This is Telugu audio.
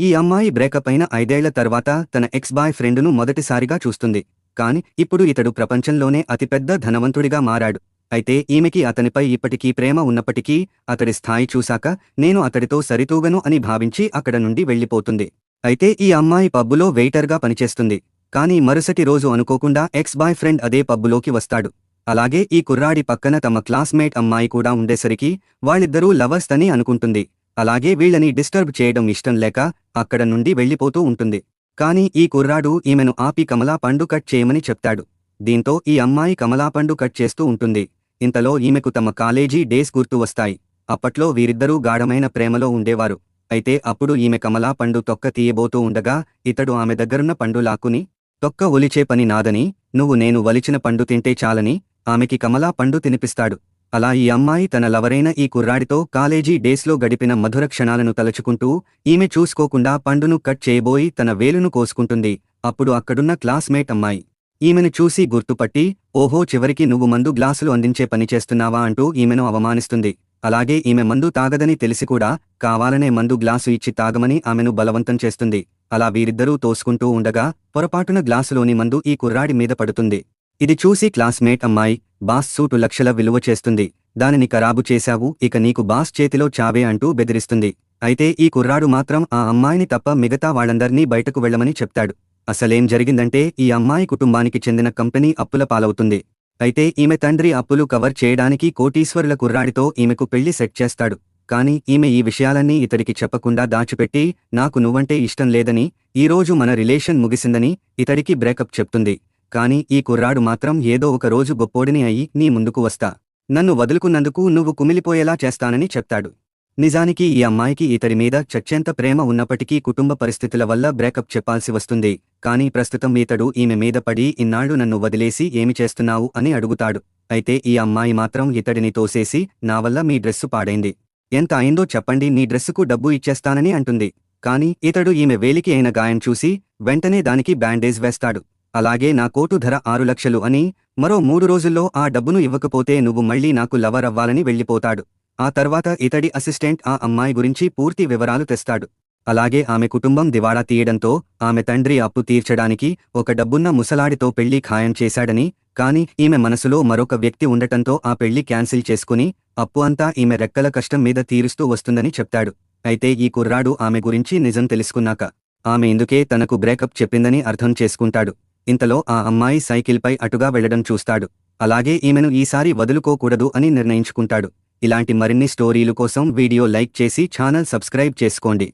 ఈ అమ్మాయి బ్రేకప్ అయిన 5 ఏళ్ల తర్వాత తన ఎక్స్ బాయ్ ఫ్రెండును మొదటిసారిగా చూస్తుంది. కాని ఇప్పుడు ఇతడు ప్రపంచంలోనే అతిపెద్ద ధనవంతుడిగా మారాడు. అయితే ఈమెకి అతనిపై ఇప్పటికీ ప్రేమ ఉన్నప్పటికీ అతడి స్థాయి చూశాక నేను అతడితో సరితూగను అని భావించి అక్కడ నుండి వెళ్లిపోతుంది. అయితే ఈ అమ్మాయి పబ్బులో వెయిటర్గా పనిచేస్తుంది. కానీ మరుసటి రోజు అనుకోకుండా ఎక్స్ బాయ్ ఫ్రెండ్ అదే పబ్బులోకి వస్తాడు. అలాగే ఈ కుర్రాడి పక్కన తమ క్లాస్మేట్ అమ్మాయి కూడా ఉండేసరికి వాళ్ళిద్దరూ లవర్స్ అని అనుకుంటుంది. అలాగే వీళ్ళని డిస్టర్బ్ చేయడం ఇష్టం లేక అక్కడ నుండి వెళ్లిపోతూ ఉంటుంది. కానీ ఈ కుర్రాడు ఈమెను ఆపి కమలా పండు కట్ చేయమని చెప్తాడు. దీంతో ఈ అమ్మాయి కమలా పండు కట్ చేస్తూ ఉంటుంది. ఇంతలో ఈమెకు తమ కాలేజీ డేస్ గుర్తు వస్తాయి. అప్పట్లో వీరిద్దరూ గాఢమైన ప్రేమలో ఉండేవారు. అయితే అప్పుడు ఈమె కమలా పండు తొక్క తీయబోతూ ఉండగా ఇతడు ఆమె దగ్గరున్న పండు లాక్కుని, తొక్క ఒలిచే పని నాదని, నువ్వు నేను వలిచిన పండు తింటే చాలని ఆమెకి కమలా పండు తినిపిస్తాడు. అలా ఈ అమ్మాయి తన లవరైన ఈ కుర్రాడితో కాలేజీ డేస్లో గడిపిన మధుర క్షణాలను తలుచుకుంటూ ఈమె చూసుకోకుండా పండును కట్ చేయబోయి తన వేలును కోసుకుంటుంది. అప్పుడు అక్కడున్న క్లాస్మేట్ అమ్మాయి ఈమెను చూసి గుర్తుపట్టి, ఓహో చివరికి నువ్వు మందు గ్లాసులు అందించే పని చేస్తున్నావా అంటూ ఈమెను అవమానిస్తుంది. అలాగే ఈమె మందు తాగదని తెలిసి కూడా కావాలనే మందు గ్లాసు ఇచ్చి తాగమని ఆమెను బలవంతం చేస్తుంది. అలా వీరిద్దరూ తోసుకుంటూ ఉండగా పొరపాటున గ్లాసులోని మందు ఈ కుర్రాడి మీద పడుతుంది. ఇది చూసి క్లాస్మేట్ అమ్మాయి, బాస్ సూటు లక్షల విలువ చేస్తుంది, దానిని ఖరాబు చేశావు, ఇక నీకు బాస్ చేతిలో చావే అంటూ బెదిరిస్తుంది. అయితే ఈ కుర్రాడు మాత్రం ఆ అమ్మాయిని తప్ప మిగతా వాళ్ళందర్నీ బయటకు వెళ్లమని చెప్తాడు. అసలేం జరిగిందంటే ఈ అమ్మాయి కుటుంబానికి చెందిన కంపెనీ అప్పుల పాలవుతుంది. అయితే ఈమె తండ్రి అప్పులు కవర్ చేయడానికి కోటీశ్వరుల కుర్రాడితో ఈమెకు పెళ్లి సెట్ చేస్తాడు. కాని ఈమె ఈ విషయాలన్నీ ఇతడికి చెప్పకుండా దాచిపెట్టి, నాకు నువ్వంటే ఇష్టం లేదని, ఈరోజు మన రిలేషన్ ముగిసిందని ఇతడికి బ్రేకప్ చెప్తుంది. కాని ఈ కుర్రాడు మాత్రం ఏదో ఒక రోజు గొప్పోడిని అయి నీ ముందుకు వస్తా, నన్ను వదులుకున్నందుకు నువ్వు కుమిలిపోయేలా చేస్తానని చెప్తాడు. నిజానికి ఈ అమ్మాయికి ఇతడి మీద చచ్చెంత ప్రేమ ఉన్నప్పటికీ కుటుంబ పరిస్థితుల వల్ల బ్రేకప్ చెప్పాల్సి వస్తుంది. కానీ ప్రస్తుతం ఇతడు ఈమె మీద పడి, ఇన్నాళ్లు నన్ను వదిలేసి ఏమి చేస్తున్నావు అని అడుగుతాడు. అయితే ఈ అమ్మాయి మాత్రం ఇతడిని తోసేసి, నా వల్ల మీ డ్రెస్సు పాడైంది, ఎంత అయిందో చెప్పండి, నీ డ్రెస్సుకు డబ్బు ఇచ్చేస్తానని అంటుంది. కాని ఇతడు ఈమె వేలికి అయిన గాయం చూసి వెంటనే దానికి బ్యాండేజ్ వేస్తాడు. అలాగే నా కోటు ధర 6 లక్షలు అని, మరో 3 రోజుల్లో ఆ డబ్బును ఇవ్వకపోతే నువ్వు మళ్లీ నాకు లవర్ అవ్వాలని వెళ్లిపోతాడు. ఆ తర్వాత ఇతడి అసిస్టెంట్ ఆ అమ్మాయి గురించి పూర్తి వివరాలు తెస్తాడు. అలాగే ఆమె కుటుంబం దివాళా తీయడంతో ఆమె తండ్రి అప్పు తీర్చడానికి ఒక డబ్బున్న ముసలాడితో పెళ్లి ఖాయం చేశాడని, కాని ఈమె మనసులో మరొక వ్యక్తి ఉండటంతో ఆ పెళ్లి క్యాన్సిల్ చేసుకుని అప్పు అంతా ఈమె రెక్కల కష్టం మీద తీరుస్తూ వస్తుందని చెప్తాడు. అయితే ఈ కుర్రాడు ఆమె గురించి నిజం తెలుసుకున్నాక ఆమె ఇందుకే తనకు బ్రేకప్ చెప్పిందని అర్థం చేసుకుంటాడు. ఇంతలో ఆ అమ్మాయి సైకిల్పై అటుగా వెళ్లడం చూస్తాడు. అలాగే ఈమెను ఈసారి వదులుకోకూడదు అని నిర్ణయించుకుంటాడు. ఇలాంటి మరిన్ని స్టోరీలు కోసం వీడియో లైక్ చేసి ఛానల్ సబ్స్క్రైబ్ చేసుకోండి.